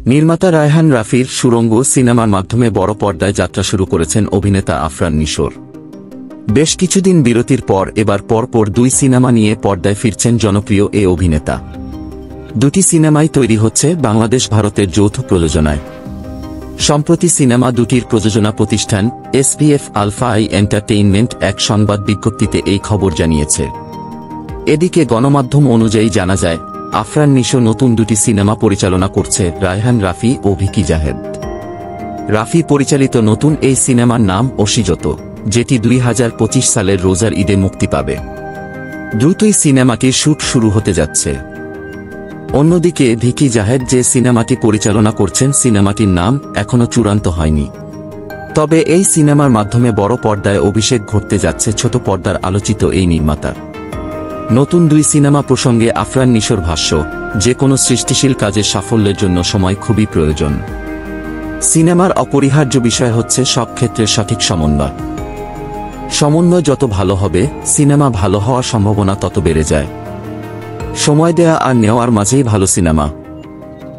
নির্মাতা রায়হান রাফির সুড়ঙ্গ সিনেমার মাধ্যমে বড় পর্দায় যাত্রা শুরু করেছেন অভিনেতা আফরান নিশোর। বেশ কিছুদিন বিরতির পর এবার পরপর দুই সিনেমা নিয়ে পর্দায় ফিরছেন জনপ্রিয় এই অভিনেতা। দুটি সিনেমাই তৈরি হচ্ছে বাংলাদেশ ভারতের যৌথ প্রযোজনায়। সম্প্রতি সিনেমা দুটির প্রযোজনা প্রতিষ্ঠান এসপিএফ আলফা আই এন্টারটেইনমেন্ট এক সংবাদ বিজ্ঞপ্তিতে এই খবর জানিয়েছে। এদিকে গণমাধ্যম অনুযায়ী জানা যায়, আফরান নিশো নতুন দুটি সিনেমা পরিচালনা করছে রায়হান রাফি ও ভিকি জাহেদ। রাফি পরিচালিত নতুন এই সিনেমার নাম অসিজত, যেটি 2025 সালের রোজার ঈদে মুক্তি পাবে। দ্রুতই সিনেমাটির শুট শুরু হতে যাচ্ছে। অন্যদিকে ভিকি জাহেদ যে সিনেমাটি পরিচালনা করছেন, সিনেমাটির নাম এখনও চূড়ান্ত হয়নি। তবে এই সিনেমার মাধ্যমে বড় পর্দায় অভিষেক ঘটতে যাচ্ছে ছোট পর্দার আলোচিত এই নির্মাতার। নতুন দুই সিনেমা প্রসঙ্গে আফরান নিশোর ভাষ্য, যে কোনো সৃষ্টিশীল কাজের সাফল্যের জন্য সময় খুবই প্রয়োজন। সিনেমার অপরিহার্য বিষয় হচ্ছে সব ক্ষেত্রে সঠিক সমন্বয়। সমন্বয় যত ভালো হবে, সিনেমা ভালো হওয়ার সম্ভাবনা তত বেড়ে যায়। সময় দেয়া আর নেওয়ার মাঝেই ভালো সিনেমা।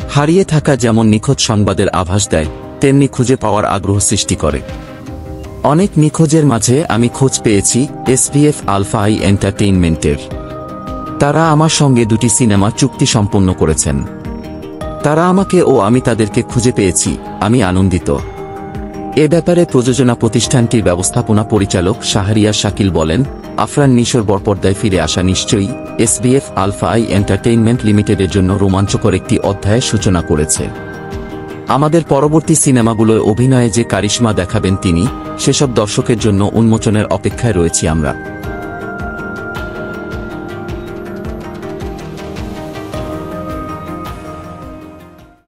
হারিয়ে থাকা যেমন নিখোঁজ সংবাদের আভাস দেয়, তেমনি খুঁজে পাওয়ার আগ্রহ সৃষ্টি করে। অনেক নিখোঁজের মাঝে আমি খোঁজ পেয়েছি এসপিএফ আলফা আই এন্টারটেইনমেন্টের। তারা আমার সঙ্গে দুটি সিনেমা চুক্তি সম্পন্ন করেছেন। তারা আমাকে ও আমি তাদেরকে খুঁজে পেয়েছি, আমি আনন্দিত। এ ব্যাপারে প্রযোজনা প্রতিষ্ঠানটির ব্যবস্থাপনা পরিচালক শাহরিয়ার শাকিল বলেন, আফরান নিশোর বরপর্দায় ফিরে আসা নিশ্চয়ই এসবিএফ আলফা আই এন্টারটেইনমেন্ট লিমিটেডের জন্য রোমাঞ্চকর একটি অধ্যায়ের সূচনা করেছে। আমাদের পরবর্তী সিনেমাগুলোয় অভিনয়ে যে কারিশমা দেখাবেন তিনি, সেসব দর্শকের জন্য উন্মোচনের অপেক্ষায় রয়েছি আমরা।